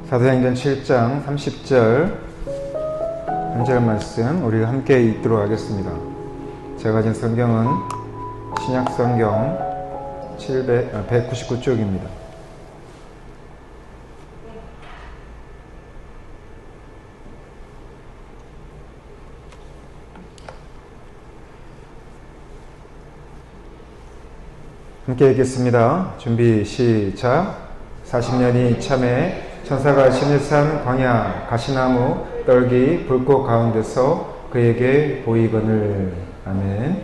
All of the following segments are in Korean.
사도행전 7장 30절 한 절 말씀 우리가 함께 읽도록 하겠습니다. 제가 가진 성경은 신약성경 199쪽입니다. 함께 읽겠습니다. 준비 시작. 40년이 참에 천사가 시내산 광야 가시나무 떨기 불꽃 가운데서 그에게 보이거늘. 아멘.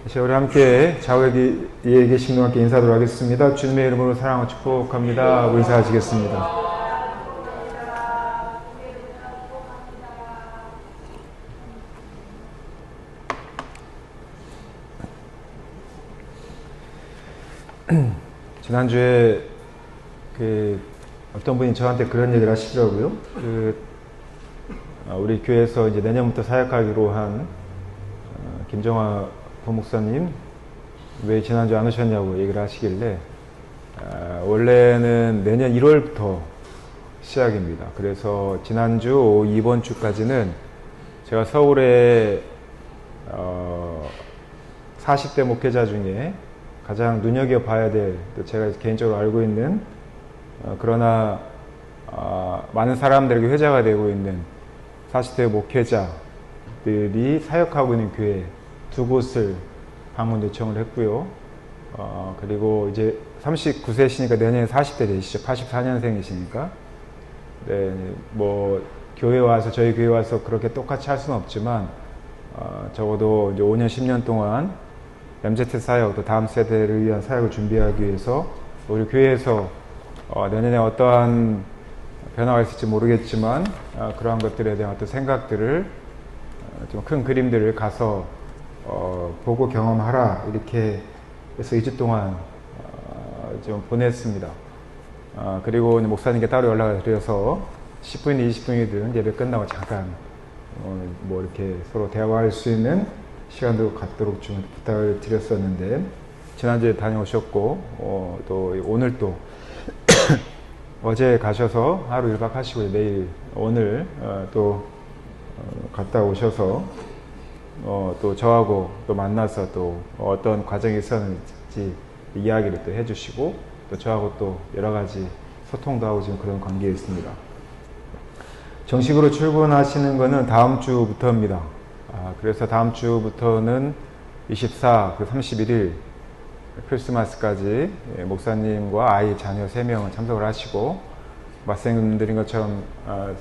이제 우리 함께 좌우에 계신 분께 인사하도록 하겠습니다. 주님의 이름으로 사랑하고 축복합니다. 인사하시겠습니다. 지난주에 어떤 분이 저한테 그런 얘기를 하시더라고요. 우리 교회에서 이제 내년부터 사역하기로 한 김정화 부목사님 왜 지난주 안 오셨냐고 얘기를 하시길래 원래는 내년 1월부터 시작입니다. 그래서 지난주 이번 주까지는 제가 서울에 40대 목회자 중에 가장 눈여겨봐야 될, 또 제가 개인적으로 알고 있는 그러나 많은 사람들에게 회자가 되고 있는 40대 목회자들이 사역하고 있는 교회 두 곳을 방문 요청을 했고요. 그리고 이제 39세시니까 내년에 40대 되시죠. 84년생이시니까. 네, 뭐 교회 와서 저희 교회 와서 그렇게 똑같이 할 수는 없지만 적어도 이제 5년 10년 동안 MZ 사역, 또 다음 세대를 위한 사역을 준비하기 위해서 우리 교회에서 내년에 어떠한 변화가 있을지 모르겠지만 그러한 것들에 대한 어떤 생각들을 좀 큰 그림들을 가서 보고 경험하라 이렇게 해서 2주 동안 좀 보냈습니다. 그리고 목사님께 따로 연락을 드려서 10분이든 20분이든 예배 끝나고 잠깐 뭐 이렇게 서로 대화할 수 있는 시간도 갖도록 좀 부탁을 드렸었는데 지난주에 다녀오셨고 또 오늘 또 어제 가셔서 하루 1박 하시고 내일 오늘 또 갔다 오셔서 또 저하고 또 만나서 또 어떤 과정이 있었는지 이야기를 또 해주시고 또 저하고 또 여러 가지 소통도 하고 지금 그런 관계에 있습니다. 정식으로 출근하시는 거는 다음 주부터입니다. 그래서 다음 주부터는 24, 31일 크리스마스까지 목사님과 아이, 자녀 3명은 참석을 하시고 말씀드린 것처럼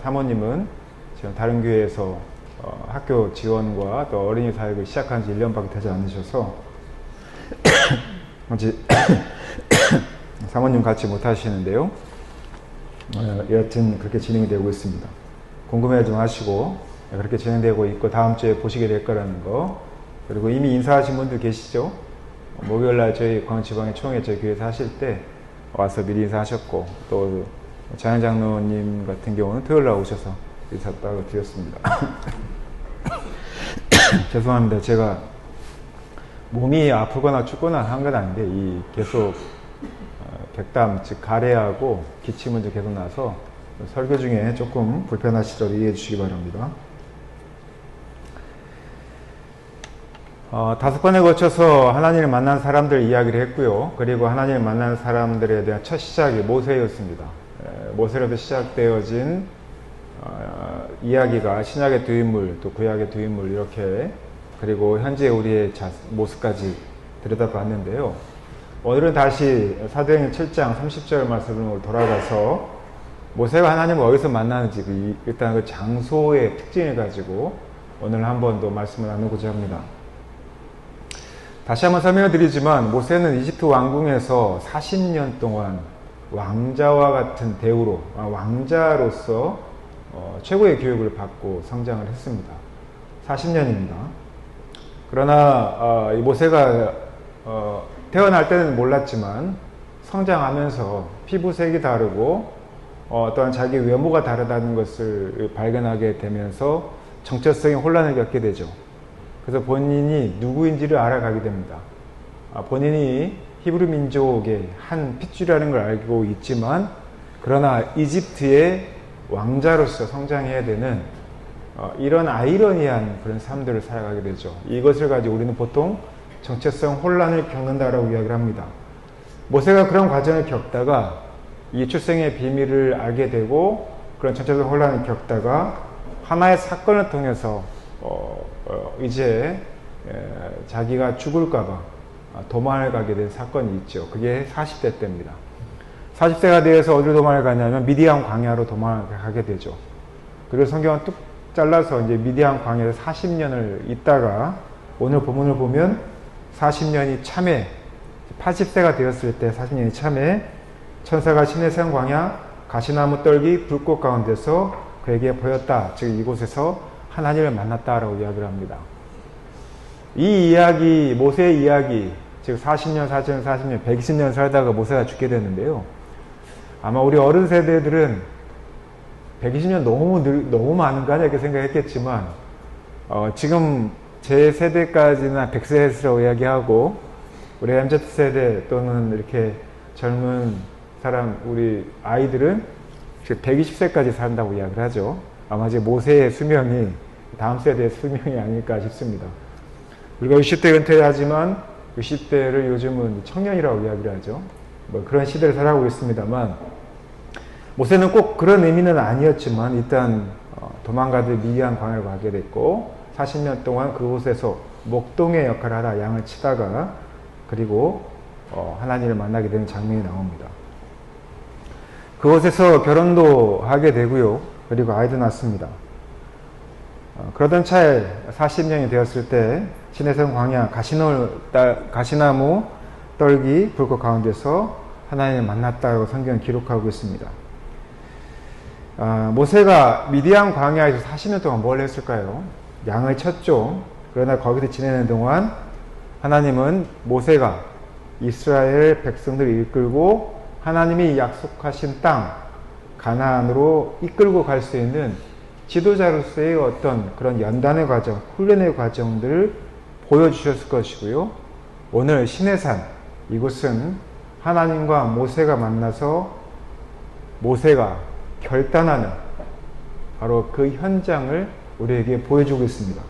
사모님은 지금 다른 교회에서 학교 지원과 또 어린이 사역을 시작한 지 1년밖에 되지 않으셔서 아직 사모님 같이 못 하시는데요. 여하튼 그렇게 진행이 되고 있습니다. 궁금해 좀 하시고 그렇게 진행되고 있고 다음 주에 보시게 될 거라는 거. 그리고 이미 인사하신 분들 계시죠? 목요일날 저희 광주지방의 총회 저희 교회에서 하실 때 와서 미리 인사하셨고 또 장현 장로님 같은 경우는 토요일날 오셔서 인사 따로 드렸습니다. 죄송합니다. 제가 몸이 아프거나 춥거나 한 건 아닌데 이 계속 객담 즉 가래하고 기침은 좀 계속 나서 설교 중에 조금 불편하시더라도 이해해 주시기 바랍니다. 5번에 거쳐서 하나님을 만난 사람들 이야기를 했고요. 그리고 하나님을 만난 사람들에 대한 첫 시작이 모세였습니다. 모세로부터 시작되어진 이야기가 신약의 두 인물, 또 구약의 두 인물 이렇게 그리고 현재 우리의 모습까지 들여다봤는데요. 오늘은 다시 사도행전 7장 30절 말씀으로 돌아가서 모세가 하나님을 어디서 만나는지 일단 그 장소의 특징을 가지고 오늘 한 번 더 말씀을 나누고자 합니다. 다시 한번 설명을 드리지만 모세는 이집트 왕궁에서 40년 동안 왕자와 같은 대우로 왕자로서 최고의 교육을 받고 성장을 했습니다. 40년입니다. 그러나 이 모세가 태어날 때는 몰랐지만 성장하면서 피부색이 다르고 어떠한 자기 외모가 다르다는 것을 발견하게 되면서 정체성의 혼란을 겪게 되죠. 그래서 본인이 누구인지를 알아가게 됩니다. 본인이 히브리 민족의 한 핏줄이라는 걸 알고 있지만 그러나 이집트의 왕자로서 성장해야 되는 이런 아이러니한 그런 삶들을 살아가게 되죠. 이것을 가지고 우리는 보통 정체성 혼란을 겪는다라고 이야기를 합니다. 모세가 그런 과정을 겪다가 이 출생의 비밀을 알게 되고 그런 정체성 혼란을 겪다가 하나의 사건을 통해서 이제 자기가 죽을까봐 도망을 가게 된 사건이 있죠. 그게 40대 때입니다. 40세가 되어서 어디로 도망을 가냐면 미디안 광야로 도망을 가게 되죠. 그리고 성경은 뚝 잘라서 이제 미디안 광야에서 40년을 있다가 오늘 본문을 보면 40년이 참에 80세가 되었을 때 40년이 참에 천사가 시내산 광야 가시나무 떨기 불꽃 가운데서 그에게 보였다. 즉 이곳에서 하나님을 만났다라고 이야기를 합니다. 이 이야기, 모세의 이야기, 즉 40년, 120년 살다가 모세가 죽게 되는데요. 아마 우리 어른 세대들은 120년 너무 많은가 이렇게 생각했겠지만 지금 제 세대까지는 100세라고 이야기하고 우리 MZ세대 또는 이렇게 젊은 사람, 우리 아이들은 120세까지 산다고 이야기를 하죠. 아마 이제 모세의 수명이 다음 세대의 수명이 아닐까 싶습니다. 우리가 60대 은퇴하지만 60대를 요즘은 청년이라고 이야기를 하죠. 뭐 그런 시대를 살아가고 있습니다만 모세는 꼭 그런 의미는 아니었지만 일단 도망가듯 미디안 광야로 가게 됐고 40년 동안 그곳에서 목동의 역할을 하다 양을 치다가 그리고 하나님을 만나게 되는 장면이 나옵니다. 그곳에서 결혼도 하게 되고요. 그리고 아이도 낳습니다. 그러던 차에 40년이 되었을 때 시내산 광야 가시나무 떨기 불꽃 가운데서 하나님을 만났다고 성경은 기록하고 있습니다. 모세가 미디안 광야에서 40년 동안 뭘 했을까요? 양을 쳤죠. 그러나 거기서 지내는 동안 하나님은 모세가 이스라엘 백성들을 이끌고 하나님이 약속하신 땅 가나안으로 이끌고 갈 수 있는 지도자로서의 어떤 그런 연단의 과정, 훈련의 과정들을 보여주셨을 것이고요. 오늘 시내산 이곳은 하나님과 모세가 만나서 모세가 결단하는 바로 그 현장을 우리에게 보여주고 있습니다.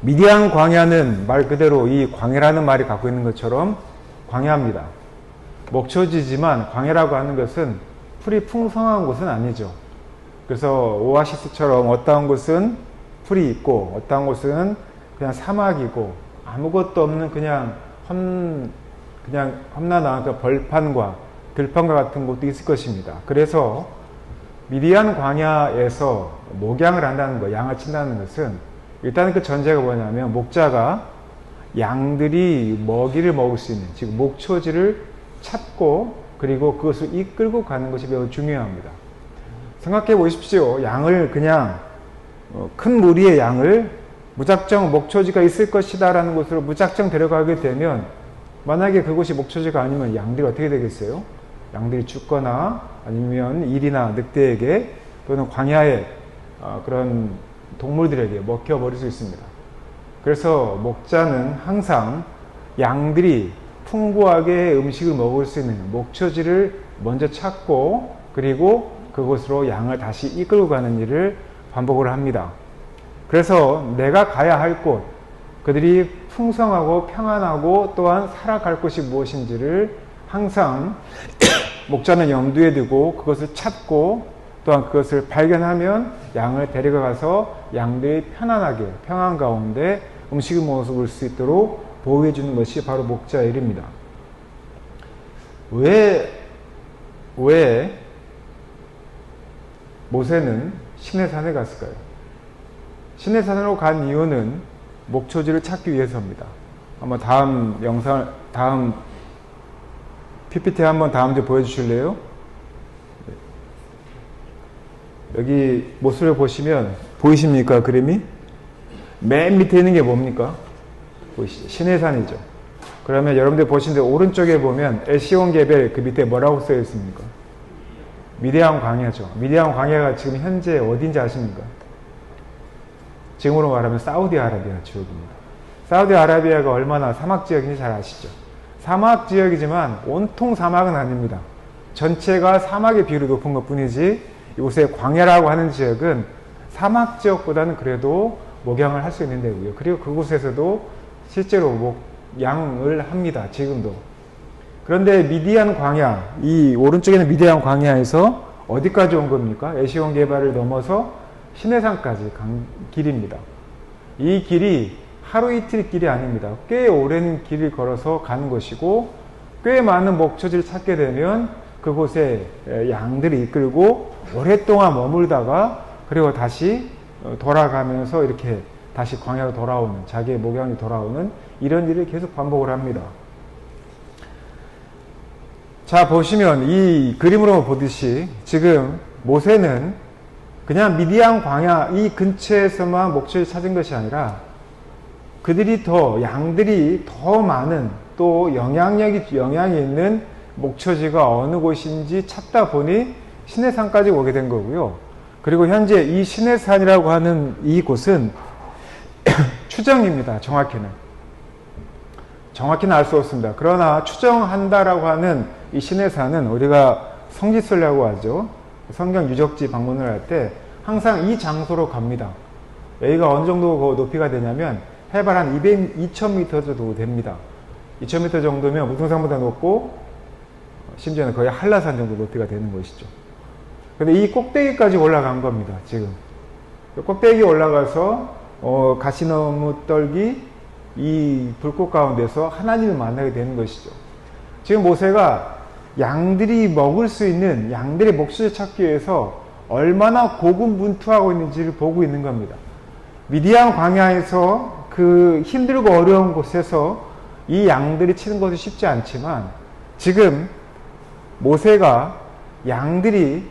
미디안 광야는 말 그대로 이 광야라는 말이 갖고 있는 것처럼 광야입니다. 목초지지만 광야라고 하는 것은 풀이 풍성한 곳은 아니죠. 그래서 오아시스처럼 어떠한 곳은 풀이 있고 어떠한 곳은 그냥 사막이고 아무것도 없는 그냥 험난한 그 벌판과 들판과 같은 곳도 있을 것입니다. 그래서 미디안 광야에서 목양을 한다는 것, 양을 친다는 것은 일단 그 전제가 뭐냐면 목자가 양들이 먹이를 먹을 수 있는 즉 목초지를 찾고 그리고 그것을 이끌고 가는 것이 매우 중요합니다. 생각해 보십시오. 양을 그냥 큰 무리의 양을 무작정 목초지가 있을 것이다 라는 곳으로 무작정 데려가게 되면 만약에 그곳이 목초지가 아니면 양들이 어떻게 되겠어요? 양들이 죽거나 아니면 일이나 늑대에게 또는 광야의 그런 동물들에게 먹혀버릴 수 있습니다. 그래서 목자는 항상 양들이 풍부하게 음식을 먹을 수 있는 목초지를 먼저 찾고 그리고 그곳으로 양을 다시 이끌고 가는 일을 반복을 합니다. 그래서 내가 가야 할 곳, 그들이 풍성하고 평안하고 또한 살아갈 곳이 무엇인지를 항상 목자는 염두에 두고 그것을 찾고 또한 그것을 발견하면 양을 데려가서 양들이 편안하게 평안 가운데 음식을 먹을 수 있도록 보호해 주는 것이 바로 목자의 일입니다. 왜 모세는 시내산에 갔을까요? 시내산으로 간 이유는 목초지를 찾기 위해서입니다. 한번 다음 PPT 한번 다음 주 보여주실래요? 여기 모습을 보시면 보이십니까? 그림이? 맨 밑에 있는 게 뭡니까? 보이시죠? 시내산이죠. 그러면 여러분들 보시는데 오른쪽에 보면 에시온 게벨 그 밑에 뭐라고 쓰여 있습니까? 미디안 광야죠. 미디안 광야가 지금 현재 어딘지 아십니까? 지금으로 말하면 사우디아라비아 지역입니다. 사우디아라비아가 얼마나 사막 지역인지 잘 아시죠? 사막 지역이지만 온통 사막은 아닙니다. 전체가 사막의 비율이 높은 것 뿐이지 이곳에 광야라고 하는 지역은 사막 지역보다는 그래도 목양을 할 수 있는 데고요. 그리고 그곳에서도 실제로 목양을 합니다. 지금도. 그런데 미디안 광야, 이 오른쪽에 있는 미디안 광야에서 어디까지 온 겁니까? 에시온 게발을 넘어서 시내산까지 간 길입니다. 이 길이 하루 이틀 길이 아닙니다. 꽤 오랜 길을 걸어서 가는 것이고 꽤 많은 목초지를 찾게 되면 그곳에 양들이 이끌고 오랫동안 머물다가 그리고 다시 돌아가면서 이렇게 다시 광야로 돌아오는, 자기의 목양이 돌아오는 이런 일을 계속 반복을 합니다. 자, 보시면 이 그림으로 보듯이 지금 모세는 그냥 미디안 광야 이 근처에서만 목초지를 찾은 것이 아니라 양들이 더 많은 또 영향이 있는 목초지가 어느 곳인지 찾다 보니 시내산까지 오게 된 거고요. 그리고 현재 이 시내산이라고 하는 이곳은 추정입니다. 정확히는 알 수 없습니다. 그러나 추정한다라고 하는 이 시내산은 우리가 성지순례라고 하죠. 성경 유적지 방문을 할 때 항상 이 장소로 갑니다. 여기가 어느 정도 높이가 되냐면 해발 한 2000m 정도 됩니다. 2000m 정도면 무등산보다 높고 심지어는 거의 한라산 정도 높이가 되는 것이죠. 근데 이 꼭대기까지 올라간 겁니다. 지금 꼭대기 올라가서 가시나무 떨기 이 불꽃 가운데서 하나님을 만나게 되는 것이죠. 지금 모세가 양들이 먹을 수 있는 양들의 목젖을 찾기 위해서 얼마나 고군분투하고 있는지를 보고 있는 겁니다. 미디안 광야에서 그 힘들고 어려운 곳에서 이 양들이 치는 것도 쉽지 않지만 지금 모세가 양들이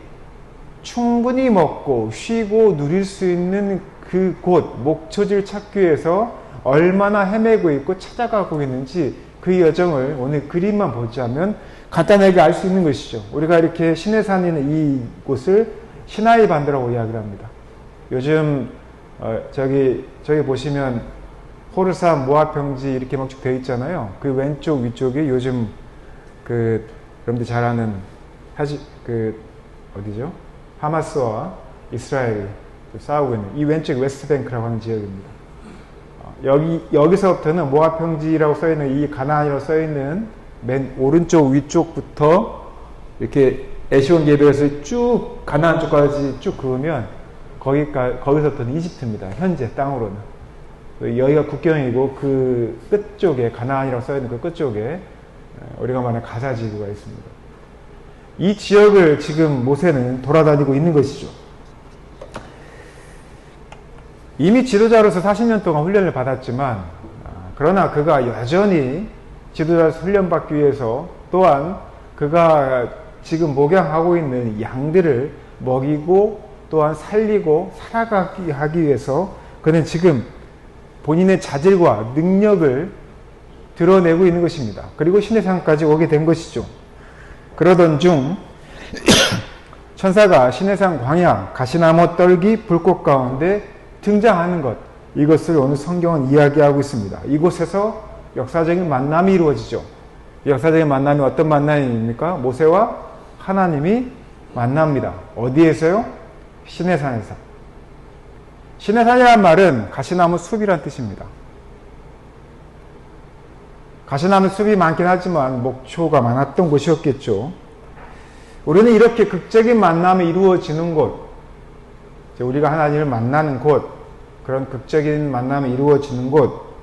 충분히 먹고 쉬고 누릴 수 있는 그곳 목초지를 찾기 위해서 얼마나 헤매고 있고 찾아가고 있는지 그 여정을 오늘 그림만 보자면 간단하게 알 수 있는 것이죠. 우리가 이렇게 시내산에 있는 이곳을 시나이 반도라고 이야기를 합니다. 요즘 저기 보시면 호르산 모압 평지 이렇게 막 쭉 되어 있잖아요. 그 왼쪽 위쪽이 요즘 여러분들 잘 아는 어디죠? 하마스와 이스라엘이 싸우고 있는 이 왼쪽 웨스트뱅크라고 하는 지역입니다. 여기서부터는 모압 평지라고 써 있는 이 가나안이라고 써 있는 맨 오른쪽 위쪽부터 이렇게 에시온 계백에서 쭉 가나안 쪽까지 쭉 그으면 거기서부터는 이집트입니다. 현재 땅으로는. 여기가 국경이고 그 끝쪽에 가나안이라고 써 있는 그 끝쪽에 우리가 말하는 가사 지구가 있습니다. 이 지역을 지금 모세는 돌아다니고 있는 것이죠. 이미 지도자로서 40년 동안 훈련을 받았지만 그러나 그가 여전히 지도자로서 훈련받기 위해서 또한 그가 지금 목양하고 있는 양들을 먹이고 또한 살리고 살아가기 하기 위해서 그는 지금 본인의 자질과 능력을 드러내고 있는 것입니다. 그리고 시내산까지 오게 된 것이죠. 그러던 중 천사가 시내산 광야 가시나무 떨기 불꽃 가운데 등장하는 것, 이것을 오늘 성경은 이야기하고 있습니다. 이곳에서 역사적인 만남이 이루어지죠. 역사적인 만남이 어떤 만남입니까? 모세와 하나님이 만납니다. 어디에서요? 시내산에서. 시내산이라는 말은 가시나무 숲이란 뜻입니다. 가시나무 숲이 많긴 하지만 목초가 많았던 곳이었겠죠. 우리는 이렇게 극적인 만남이 이루어지는 곳, 우리가 하나님을 만나는 곳, 그런 극적인 만남이 이루어지는 곳,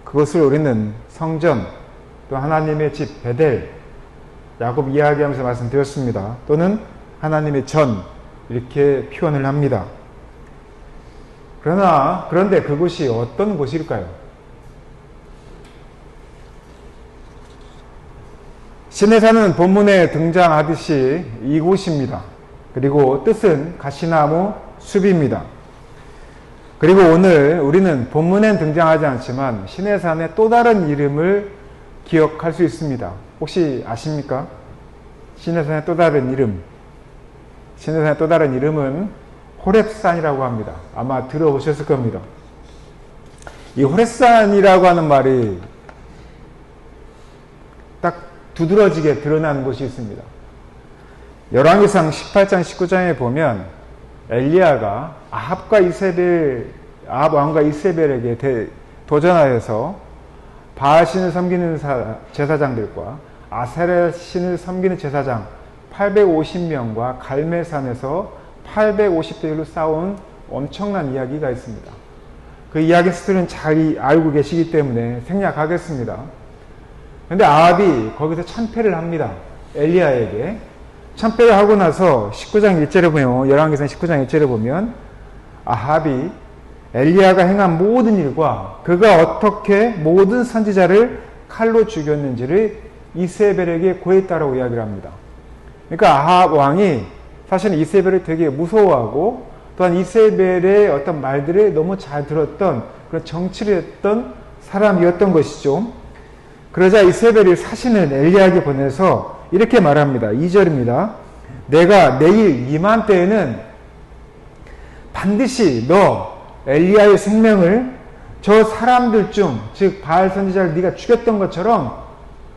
그것을 우리는 성전, 또 하나님의 집 베델, 야곱 이야기하면서 말씀드렸습니다. 또는 하나님의 전, 이렇게 표현을 합니다. 그런데 그곳이 어떤 곳일까요? 시내산은 본문에 등장하듯이 이곳입니다. 그리고 뜻은 가시나무 숲입니다. 그리고 오늘 우리는 본문엔 등장하지 않지만 시내산의 또 다른 이름을 기억할 수 있습니다. 혹시 아십니까? 시내산의 또 다른 이름. 시내산의 또 다른 이름은 호렙산이라고 합니다. 아마 들어보셨을 겁니다. 이 호렙산이라고 하는 말이 딱 두드러지게 드러나는 곳이 있습니다. 열왕기상 18장 19장에 보면 엘리야가 아합 왕과 이세벨에게 도전하여서 바알 신을 섬기는 제사장들과 아세라 신을 섬기는 제사장 850명과 갈멜산에서 850대1로 싸운 엄청난 이야기가 있습니다. 그 이야기 스토리는 잘 알고 계시기 때문에 생략하겠습니다. 그런데 아합이 거기서 참패를 합니다. 엘리야에게. 참패를 하고 나서 19장 1절에 보면, 열왕기상 19장 1절에 보면 아합이 엘리야가 행한 모든 일과 그가 어떻게 모든 선지자를 칼로 죽였는지를 이세벨에게 고했다라고 이야기를 합니다. 그러니까 아합 왕이 사실은 이세벨을 되게 무서워하고 또한 이세벨의 어떤 말들을 너무 잘 들었던 그런 정치를 했던 사람이었던 것이죠. 그러자 이세벨이 사신을 엘리야에게 보내서 이렇게 말합니다. 2절입니다. 내가 내일 이맘때에는 반드시 너 엘리야의 생명을 저 사람들 중, 즉 바알 선지자를 네가 죽였던 것처럼,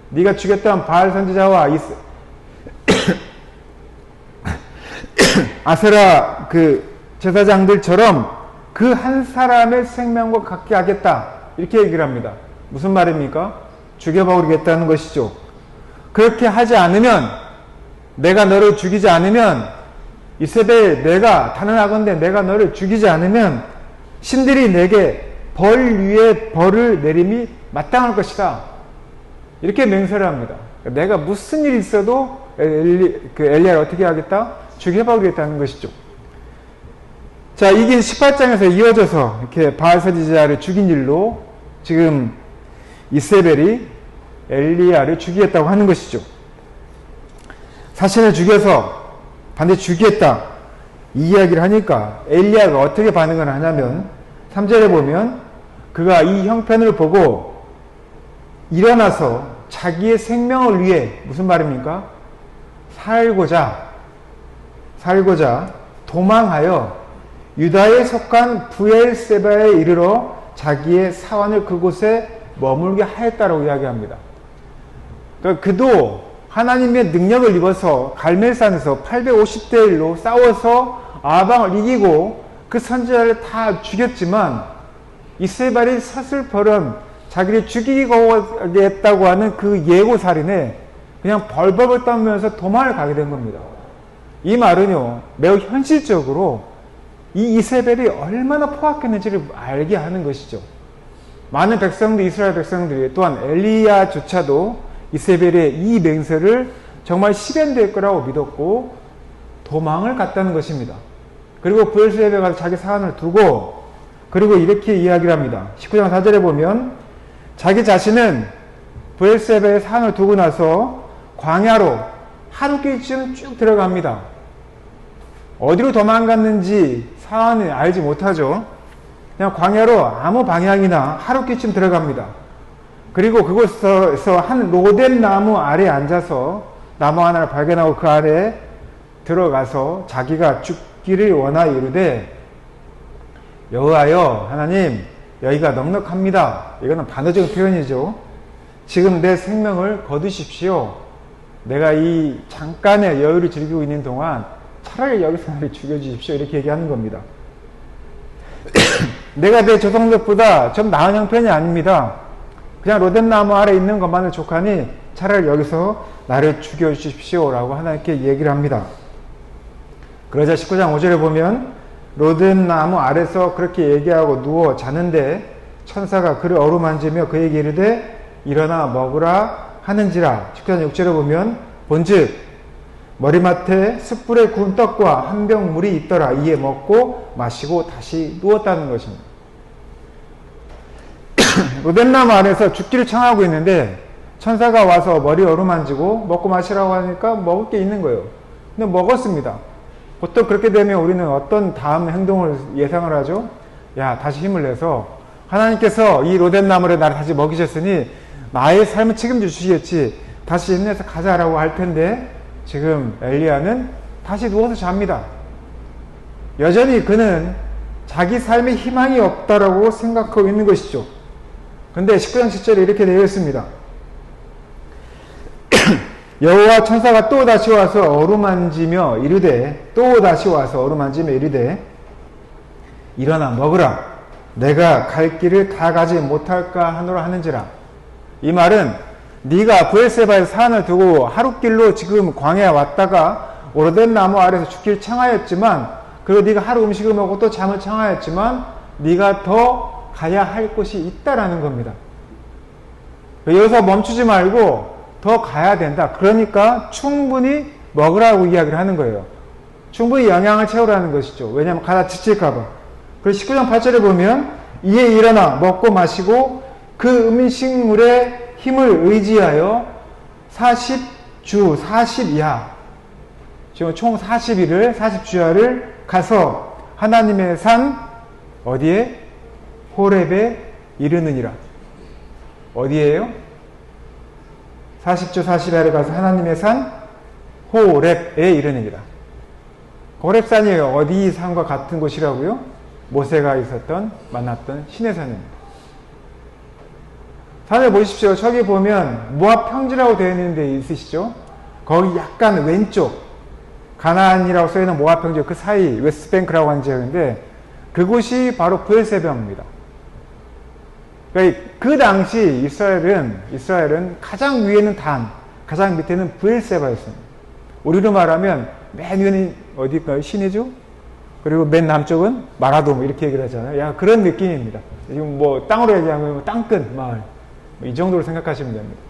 네가 죽였던 바알 선지자와 아세라 그 제사장들처럼 그 한 사람의 생명과 같게 하겠다, 이렇게 얘기를 합니다. 무슨 말입니까? 죽여버리겠다는 것이죠. 그렇게 하지 않으면, 내가 너를 죽이지 않으면, 이세벨, 내가 단언하건대 내가 너를 죽이지 않으면 신들이 내게 벌 위에 벌을 내림이 마땅할 것이다, 이렇게 맹세를 합니다. 내가 무슨 일이 있어도 엘리야를 어떻게 하겠다? 죽여버리겠다는 것이죠. 자, 이게 18장에서 이어져서 이렇게 바알 선지자를 죽인 일로 지금 이세벨이 엘리야를 죽이겠다고 하는 것이죠. 사신을 죽여서 반드시 죽이겠다, 이 이야기를 하니까 엘리야가 어떻게 반응을 하냐면 3절에 보면 그가 이 형편을 보고 일어나서 자기의 생명을 위해, 무슨 말입니까? 살고자 도망하여 유다에 속한 브엘세바에 이르러 자기의 사환을 그곳에 머물게 하였다라고 이야기합니다. 그러니까 그도 하나님의 능력을 입어서 갈멜산에서 850대 1로 싸워서 아방을 이기고 그 선지자를 다 죽였지만 이세벨이 서슬퍼런 자기를 죽이겠다고 하는 그 예고살인에 그냥 벌벌 떨면서 도망을 가게 된 겁니다. 이 말은요, 매우 현실적으로 이 이세벨이 얼마나 포악했는지를 알게 하는 것이죠. 많은 백성들, 이스라엘 백성들이, 또한 엘리야조차도 이세벨의 이 맹세를 정말 실현될 거라고 믿었고 도망을 갔다는 것입니다. 그리고 브엘세바에 가서 자기 사안을 두고, 그리고 이렇게 이야기를 합니다. 19장 4절에 보면 자기 자신은 브엘세바의 사안을 두고 나서 광야로 하루길쯤 쭉 들어갑니다. 어디로 도망갔는지 사안을 알지 못하죠. 그냥 광야로 아무 방향이나 하루길쯤 들어갑니다. 그리고 그곳에서 한 로뎀 나무 아래에 앉아서 나무 하나를 발견하고 그 아래에 들어가서 자기가 죽기를 원하여 이르되, 여호와여 하나님, 여기가 넉넉합니다. 이거는 반어적 표현이죠. 지금 내 생명을 거두십시오. 내가 이 잠깐의 여유를 즐기고 있는 동안 차라리 여기서 나를 죽여주십시오, 이렇게 얘기하는 겁니다. 내가 내 조상족보다 좀 나은 형편이 아닙니다. 그냥 로뎀나무 아래 있는 것만을 족하니 차라리 여기서 나를 죽여주십시오 라고 하나님께 얘기를 합니다. 그러자 19장 5절에 보면 로뎀나무 아래서 그렇게 얘기하고 누워 자는데 천사가 그를 어루만지며 그에게 이르되 일어나 먹으라 하는지라. 19장 6절에 보면 본즉 머리맡에 숯불에 구운 떡과 한 병 물이 있더라. 이에 먹고 마시고 다시 누웠다는 것입니다. 로뎀나무 아래서 죽기를 청하고 있는데 천사가 와서 머리 어루만지고 먹고 마시라고 하니까 먹을 게 있는 거예요. 근데 먹었습니다. 보통 그렇게 되면 우리는 어떤 다음 행동을 예상을 하죠? 야, 다시 힘을 내서 하나님께서 이 로뎀나무를 나를 다시 먹이셨으니 나의 삶을 책임져 주시겠지, 다시 힘내서 가자라고 할 텐데 지금 엘리야는 다시 누워서 잡니다. 여전히 그는 자기 삶에 희망이 없다라고 생각하고 있는 것이죠. 근데 19장 10절에 이렇게 되어 있습니다. 여호와 천사가 또 다시 와서 어루만지며 이르되 일어나 먹으라. 내가 갈 길을 다 가지 못할까 하노라 하는지라. 이 말은 네가 브엘세바에서 사안을 두고 하룻길로 지금 광야에 왔다가 오래된 나무 아래서 죽기를 청하였지만, 그리고 네가 하루 음식을 먹고 또 잠을 청하였지만 네가 더 가야 할 곳이 있다라는 겁니다. 여기서 멈추지 말고 더 가야 된다. 그러니까 충분히 먹으라고 이야기를 하는 거예요. 충분히 영양을 채우라는 것이죠. 왜냐하면 가다 지칠까봐. 그리고 19장 8절에 보면 이에 일어나 먹고 마시고 그 음식물의 힘을 의지하여 40주 40야, 지금 총 40주야를 가서 하나님의 산 어디에? 호렙에 이르느니라. 어디에요? 40주 40야를 가서 하나님의 산 호렙에 이르느니라. 호렙산이 어디 산과 같은 곳이라고요? 모세가 만났던 시내산입니다. 산을 보십시오. 저기 보면 모압 평지라고 되어 있는 데 있으시죠? 거기 약간 왼쪽, 가나안이라고 써있는 모압 평지 그 사이, 웨스트뱅크라고 하는 지역인데 그곳이 바로 브엘세바입니다. 그러니까 그 당시 이스라엘은 가장 위에는 단, 가장 밑에는 브엘세바였습니다. 우리로 말하면 맨 위에는 어디일까요? 시내죠? 그리고 맨 남쪽은 마라돔 이렇게 얘기를 하잖아요. 약간 그런 느낌입니다. 지금 뭐 땅으로 얘기하면 땅끝 마을, 이 정도로 생각하시면 됩니다.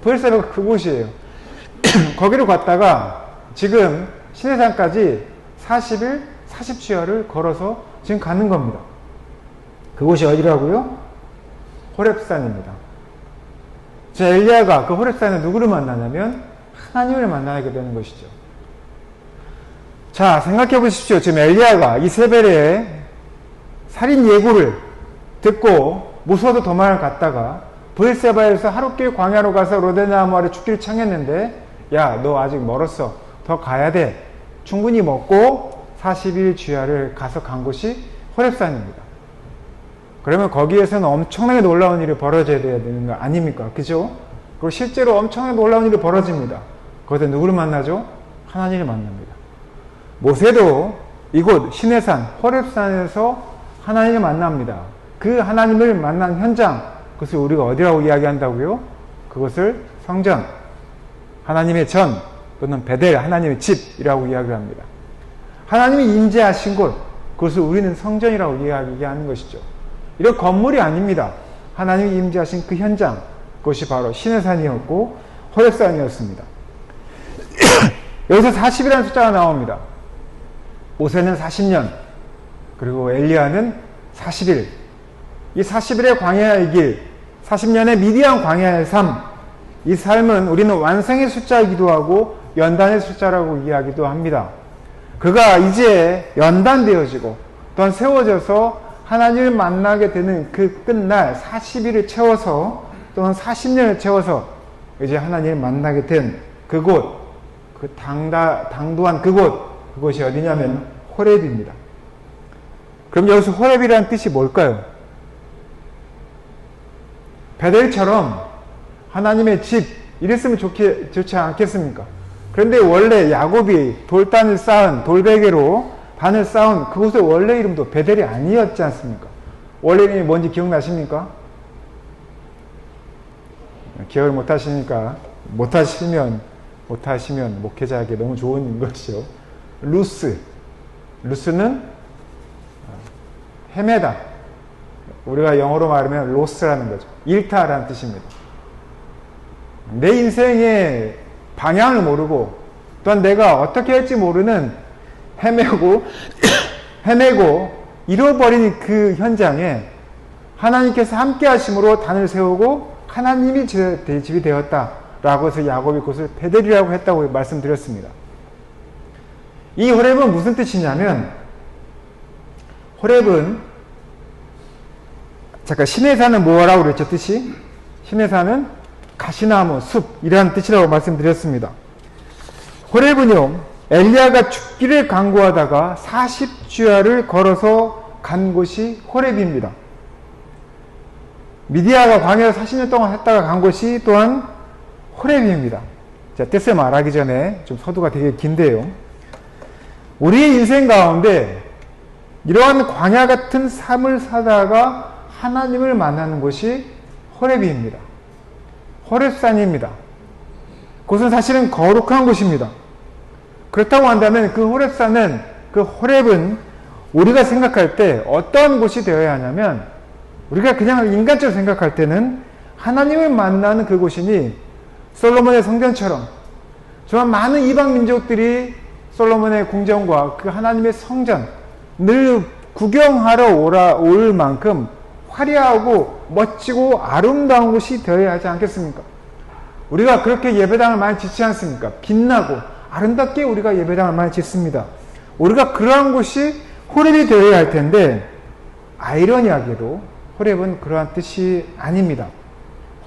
브엘세바가 그곳이에요. 거기로 갔다가 지금 시내산까지 40일 40주야를 걸어서 지금 가는 겁니다. 그곳이 어디라고요? 호렙산입니다. 엘리야가 그 호렙산에 누구를 만나냐면 하나님을 만나게 되는 것이죠. 자, 생각해 보십시오. 지금 엘리야가 이세벨의 살인 예고를 듣고 무서워서 도망을 갔다가 브엘세바에서 하룻길 광야로 가서 로데나무 아래 죽기를 청했는데, 야, 너 아직 멀었어. 더 가야 돼. 충분히 먹고 40일 주야를 가서 간 곳이 호렙산입니다. 그러면 거기에서는 엄청나게 놀라운 일이 벌어져야 되는 거 아닙니까? 그죠? 그리고 실제로 엄청나게 놀라운 일이 벌어집니다. 거기서 누구를 만나죠? 하나님을 만납니다. 모세도 이곳 시내산 호렙산에서 하나님을 만납니다. 그 하나님을 만난 현장, 그것을 우리가 어디라고 이야기한다고요? 그것을 성전, 하나님의 전 또는 베델, 하나님의 집이라고 이야기를 합니다. 하나님이 임재하신 곳, 그것을 우리는 성전이라고 이야기하는 것이죠. 이런 건물이 아닙니다. 하나님이 임재하신 그 현장, 그것이 바로 시내산이었고 호렙산이었습니다. 여기서 40이라는 숫자가 나옵니다. 모세는 40년, 그리고 엘리야는 40일. 이 40일의 광야의 길, 40년의 미디안 광야의 삶, 이 삶은 우리는 완성의 숫자이기도 하고 연단의 숫자라고 이야기도 합니다. 그가 이제 연단되어지고 또한 세워져서 하나님을 만나게 되는 그 끝날 40일을 채워서 또는 40년을 채워서 이제 하나님을 만나게 된 그곳, 그 당도한 그곳이 어디냐면 호렙입니다. 그럼 여기서 호렙이라는 뜻이 뭘까요? 베델처럼 하나님의 집 이랬으면 좋지 않겠습니까? 그런데 원래 야곱이 돌단을 쌓은 돌베개로 단을 쌓은 그곳의 원래 이름도 베델이 아니었지 않습니까? 원래 이름이 뭔지 기억나십니까? 기억을 못하시면 목회자에게 너무 좋은 것이죠. 루스는 헤매다. 우리가 영어로 말하면 로스라는 거죠. 잃다라는 뜻입니다. 내 인생의 방향을 모르고 또한 내가 어떻게 할지 모르는 헤매고 잃어버린 그 현장에 하나님께서 함께 하심으로 단을 세우고 하나님이 집이 되었다라고 해서 야곱이 그것을 베델이라고 했다고 말씀드렸습니다. 이 호렙은 무슨 뜻이냐면, 호렙은 시내산은 뭐라고 그랬죠? 뜻이? 시내산은 가시나무, 숲이라는 뜻이라고 말씀드렸습니다. 호렙은요, 엘리야가 죽기를 간구하다가 40주야를 걸어서 간 곳이 호렙입니다. 미디아가 광야에서 40년 동안 했다가 간 곳이 또한 호렙입니다. 자, 뜻을 말하기 전에 좀 서두가 되게 긴데요. 우리의 인생 가운데 이러한 광야 같은 삶을 사다가 하나님을 만나는 곳이 호렙입니다. 호렙산입니다. 그것은 사실은 거룩한 곳입니다. 그렇다고 한다면 그 호렙산은, 그 호렙은 우리가 생각할 때 어떤 곳이 되어야 하냐면, 우리가 그냥 인간적으로 생각할 때는 하나님을 만나는 그곳이니 솔로몬의 성전처럼 정말 많은 이방 민족들이 솔로몬의 궁전과 그 하나님의 성전 늘 구경하러 올 만큼 화려하고 멋지고 아름다운 곳이 되어야 하지 않겠습니까? 우리가 그렇게 예배당을 많이 짓지 않습니까? 빛나고 아름답게 우리가 예배당을 많이 짓습니다. 우리가 그러한 곳이 호렙이 되어야 할 텐데, 아이러니하게도 호렙은 그러한 뜻이 아닙니다.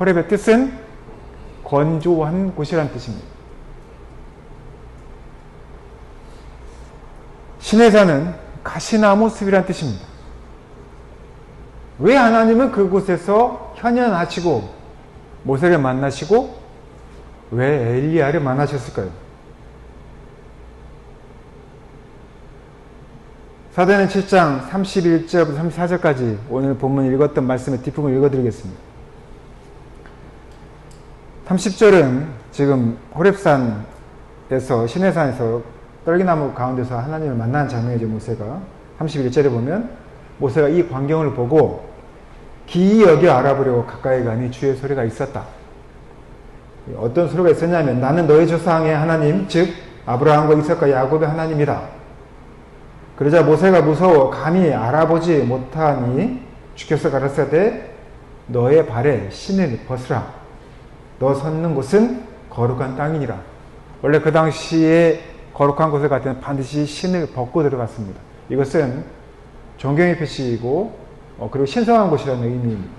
호렙의 뜻은 건조한 곳이란 뜻입니다. 시내산은 가시나무 숲이란 뜻입니다. 왜 하나님은 그곳에서 현현하시고 모세를 만나시고 왜 엘리야를 만나셨을까요? 사도행전 7장 31절부터 34절까지 오늘 본문 읽었던 말씀의 뒷부분을 읽어드리겠습니다. 30절은 지금 호렙산에서, 시내산에서 떨기나무 가운데서 하나님을 만난 장면이죠. 모세가 31절에 보면 모세가 이 광경을 보고 기이 여겨 알아보려고 가까이 가니 주의 소리가 있었다. 어떤 소리가 있었냐면, 나는 너희 조상의 하나님, 즉 아브라함과 이삭과 야곱의 하나님이다. 그러자 모세가 무서워 감히 알아보지 못하니 주께서 가라사대 너의 발에 신을 벗으라. 너 섰는 곳은 거룩한 땅이니라. 원래 그 당시에 거룩한 곳에 갈 때는 반드시 신을 벗고 들어갔습니다. 이것은 존경의 표시이고 그리고 신성한 곳이라는 의미입니다.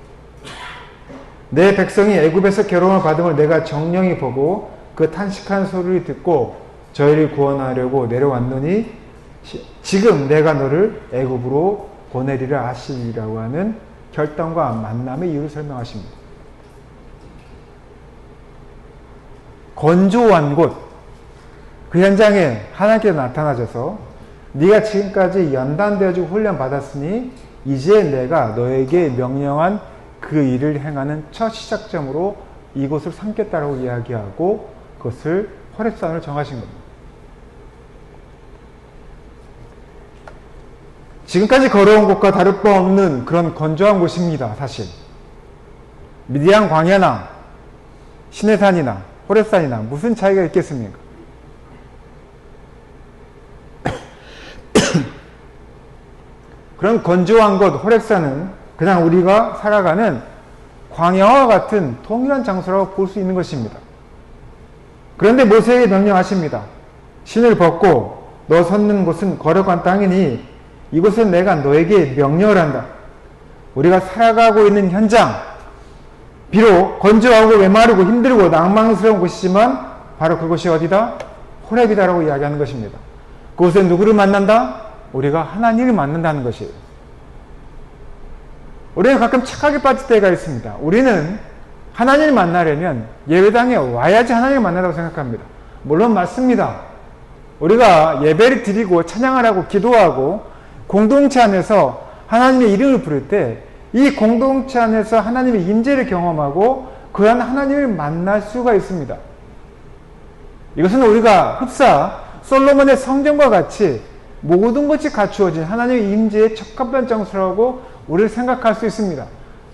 내 백성이 애굽에서 괴로움을 받음을 내가 정령히 보고 그 탄식한 소리를 듣고 저희를 구원하려고 내려왔노니 지금 내가 너를 애굽으로 보내리라 하시리라고 하는 결단과 만남의 이유를 설명하십니다. 건조한 곳, 그 현장에 하나님께서 나타나셔서 네가 지금까지 연단되어지고 훈련받았으니 이제 내가 너에게 명령한 그 일을 행하는 첫 시작점으로 이곳을 삼겠다라고 이야기하고 그것을 호렙산을 정하신 겁니다. 지금까지 걸어온 곳과 다를 바 없는 그런 건조한 곳입니다. 사실 미디안 광야나 시내산이나 호렙산이나 무슨 차이가 있겠습니까? 그런 건조한 곳 호렙산은 그냥 우리가 살아가는 광야와 같은 동일한 장소라고 볼 수 있는 것입니다. 그런데 모세에게 명령하십니다. 신을 벗고 너 섰는 곳은 거룩한 땅이니 이곳은 내가 너에게 명령을 한다. 우리가 살아가고 있는 현장, 비록 건조하고 메마르고 힘들고 낭망스러운 곳이지만 바로 그곳이 어디다? 호렙이다라고 이야기하는 것입니다. 그곳에 누구를 만난다? 우리가 하나님을 만난다는 것이에요. 우리는 가끔 착하게 빠질 때가 있습니다. 우리는 하나님을 만나려면 예배당에 와야지 하나님을 만나라고 생각합니다. 물론 맞습니다. 우리가 예배를 드리고 찬양을 하고 기도하고 공동체 안에서 하나님의 이름을 부를 때 이 공동체 안에서 하나님의 임재를 경험하고 그 안 하나님을 만날 수가 있습니다. 이것은 우리가 흡사 솔로몬의 성전과 같이 모든 것이 갖추어진 하나님의 임재의 적합한 장소라고 우리를 생각할 수 있습니다.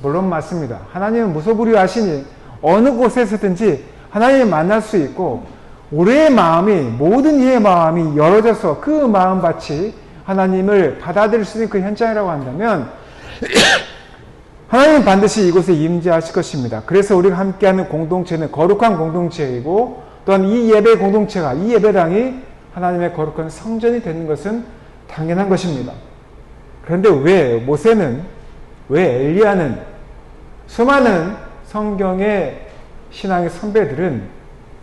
물론 맞습니다. 하나님은 무소불위하시니 어느 곳에서든지 하나님을 만날 수 있고 우리의 마음이, 모든 이의 마음이 열어져서 그 마음밭이 하나님을 받아들일 수 있는 그 현장이라고 한다면 하나님은 반드시 이곳에 임재하실 것입니다. 그래서 우리가 함께하는 공동체는 거룩한 공동체이고 또한 이 예배 공동체가, 이 예배당이 하나님의 거룩한 성전이 되는 것은 당연한 것입니다. 그런데 왜 모세는, 왜 엘리야는, 수많은 성경의 신앙의 선배들은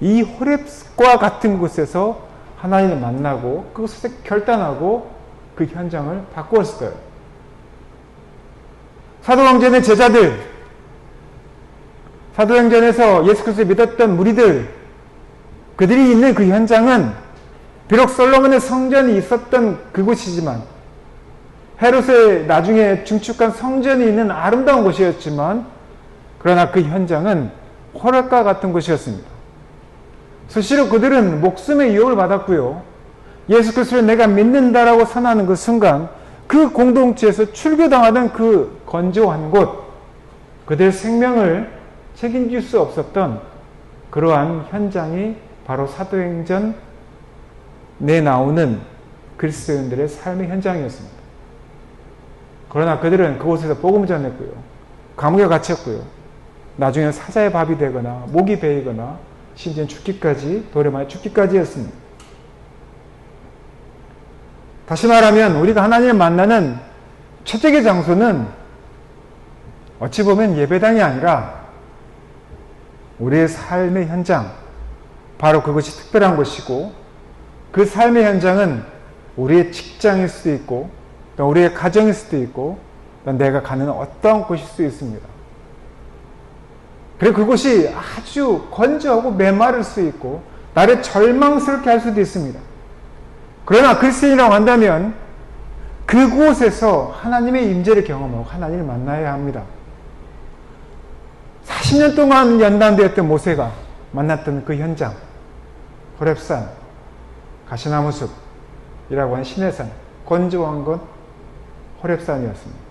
이 호렙과 같은 곳에서 하나님을 만나고 그곳에서 결단하고 그 현장을 바꾸었을까요? 사도행전의 제자들, 사도행전에서 예수 그리스도를 믿었던 무리들, 그들이 있는 그 현장은 비록 솔로몬의 성전이 있었던 그곳이지만, 헤롯의 나중에 증축한 성전이 있는 아름다운 곳이었지만, 그러나 그 현장은 호락과 같은 곳이었습니다. 수시로 그들은 목숨의 유혹을 받았고요. 예수 그리스도를 내가 믿는다라고 선언하는 그 순간, 그 공동체에서 출교당하던 그 건조한 곳, 그들의 생명을 책임질 수 없었던 그러한 현장이 바로 사도행전 내 나오는 그리스도인들의 삶의 현장이었습니다. 그러나 그들은 그곳에서 복음을 전했고요. 감옥에 갇혔고요. 나중에 사자의 밥이 되거나 목이 베이거나 심지어 죽기까지, 돌에 맞아 죽기까지 했습니다. 다시 말하면 우리가 하나님을 만나는 최적의 장소는 어찌 보면 예배당이 아니라 우리의 삶의 현장, 바로 그것이 특별한 곳이고, 그 삶의 현장은 우리의 직장일 수도 있고, 또 우리의 가정일 수도 있고, 또 내가 가는 어떤 곳일 수 있습니다. 그리고 그곳이 아주 건조하고 메마를 수 있고 나를 절망스럽게 할 수도 있습니다. 그러나 그리스도인이라고 한다면 그곳에서 하나님의 임재를 경험하고 하나님을 만나야 합니다. 40년 동안 연단되었던 모세가 만났던 그 현장, 호렙산, 가시나무숲이라고 하는 시내산, 건조한 건 호렙산이었습니다.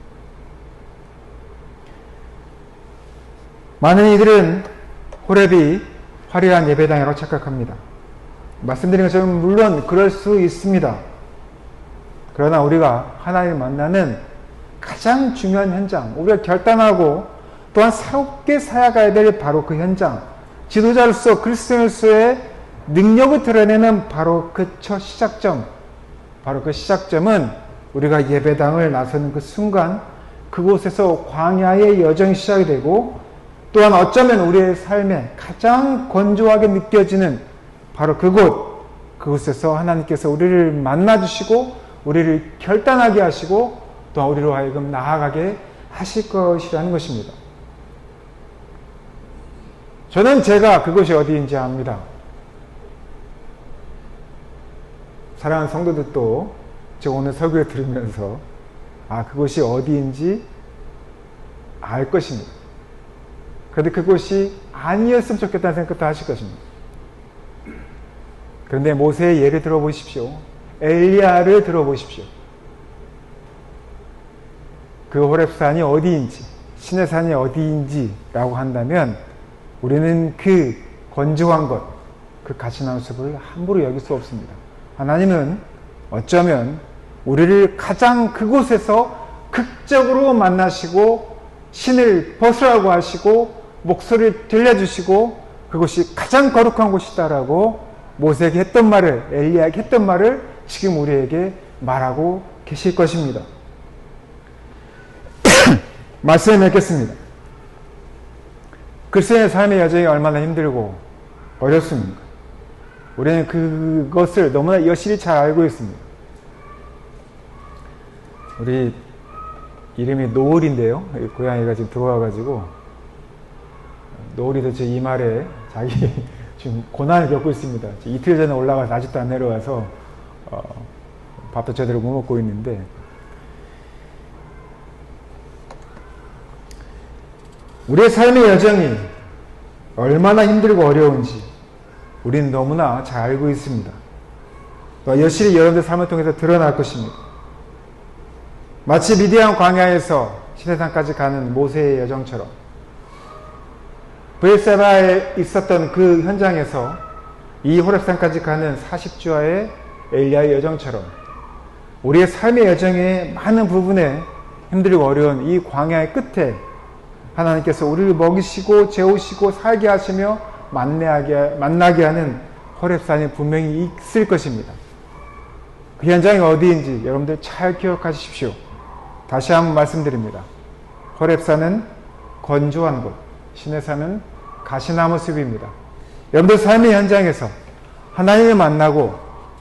많은 이들은 호렙이 화려한 예배당이라고 착각합니다. 말씀드린 것처럼 물론 그럴 수 있습니다. 그러나 우리가 하나님을 만나는 가장 중요한 현장, 우리가 결단하고 또한 새롭게 살아가야 될 바로 그 현장, 지도자로서 그리스도인으로서의 능력을 드러내는 바로 그 첫 시작점, 바로 그 시작점은 우리가 예배당을 나서는 그 순간 그곳에서 광야의 여정이 시작이 되고, 또한 어쩌면 우리의 삶에 가장 건조하게 느껴지는 바로 그곳에서 하나님께서 우리를 만나주시고 우리를 결단하게 하시고 또한 우리로 하여금 나아가게 하실 것이라는 것입니다. 저는 제가 그곳이 어디인지 압니다. 사랑하는 성도들도 제가 오늘 설교를 들으면서 그곳이 어디인지 알 것입니다. 그런데 그곳이 아니었으면 좋겠다는 생각도 하실 것입니다. 그런데 모세의 예를 들어보십시오. 엘리야를 들어보십시오. 그 호렙산이 어디인지, 시내산이 어디인지라고 한다면 우리는 그 건조한 것, 그 가시나무숲을 함부로 여길 수 없습니다. 하나님은 어쩌면 우리를 가장 그곳에서 극적으로 만나시고 신을 벗으라고 하시고 목소리를 들려주시고 그것이 가장 거룩한 곳이다라고 모세에게 했던 말을, 엘리야에게 했던 말을 지금 우리에게 말하고 계실 것입니다. 말씀을 맺겠습니다. 그리스도인의 삶의 여정이 얼마나 힘들고 어렵습니까? 우리는 그것을 너무나 여실히 잘 알고 있습니다. 우리 이름이 노을인데요. 고양이가 지금 들어와가지고 노을이도 제 이말에 자기 지금 고난을 겪고 있습니다. 이틀 전에 올라가서 아직도 안 내려와서 밥도 제대로 못 먹고 있는데, 우리의 삶의 여정이 얼마나 힘들고 어려운지 우리는 너무나 잘 알고 있습니다. 여실히 여러분들 삶을 통해서 드러날 것입니다. 마치 미디안 광야에서 시내산까지 가는 모세의 여정처럼, 브엘세바에 있었던 그 현장에서 이 호렙산까지 가는 40주와의 엘리야의 여정처럼 우리의 삶의 여정의 많은 부분에 힘들고 어려운 이 광야의 끝에 하나님께서 우리를 먹이시고 재우시고 살게 하시며 만나게 하는 호렙산이 분명히 있을 것입니다. 그 현장이 어디인지 여러분들 잘 기억하십시오. 다시 한번 말씀드립니다. 호렙산은 건조한 곳, 시내산은 가시나무 숲입니다. 여러분들 삶의 현장에서 하나님을 만나고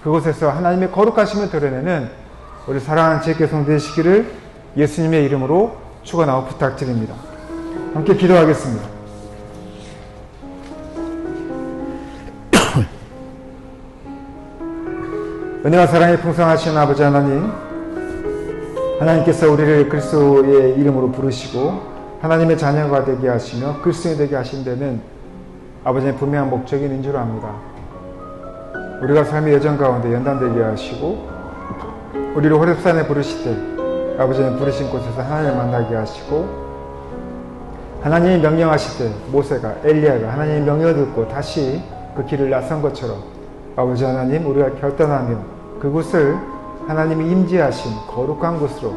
그곳에서 하나님의 거룩하심을 드러내는 우리 사랑하는 제게송 되시기를 예수님의 이름으로 축원하고 부탁드립니다. 함께 기도하겠습니다. 은혜와 사랑이 풍성하신 아버지 하나님, 하나님께서 우리를 그리스도의 이름으로 부르시고 하나님의 자녀가 되게 하시며 그리스도인이 되게 하신 데는 아버지의 분명한 목적이 있는 줄 압니다. 우리가 삶의 여정 가운데 연단되게 하시고 우리를 호렙산에 부르실 때 아버지는 부르신 곳에서 하나님을 만나게 하시고 하나님이 명령하실 때 모세가 엘리야가 하나님의 명령을 듣고 다시 그 길을 나선 것처럼 아버지 하나님, 우리가 결단하며 그곳을 하나님이 임재하신 거룩한 곳으로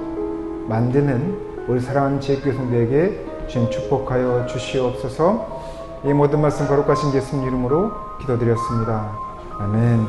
만드는 우리 사랑하는 지혜교회 성도에게 주님 축복하여 주시옵소서. 이 모든 말씀 거룩하신 예수님 이름으로 기도드렸습니다. 아멘.